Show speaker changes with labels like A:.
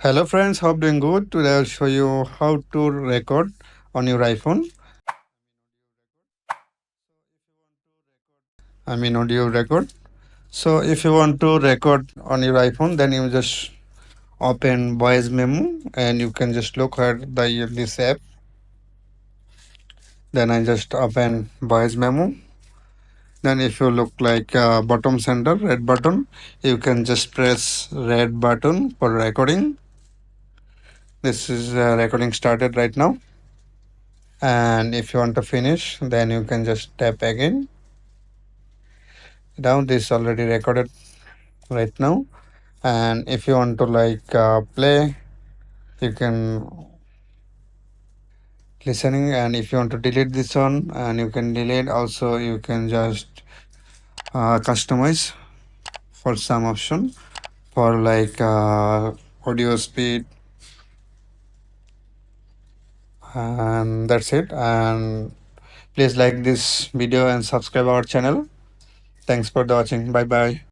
A: Hello friends, hope doing good. Today I'll show you how to record on your iPhone. Audio record. So if you want to record on your iPhone, then you just open Voice Memo and you can just look at this app. Then I just open Voice Memo. Then if you look like bottom center red button, you can just press red button for recording. This is recording started right now. And if you want to finish, then you can just tap again. Now this already recorded right now. And if you want to play, you can listening. And if you want to delete this one, and you can delete also, you can just customize for some option for audio speed, and that's it. And please like this video and subscribe our channel. Thanks for the watching. Bye bye.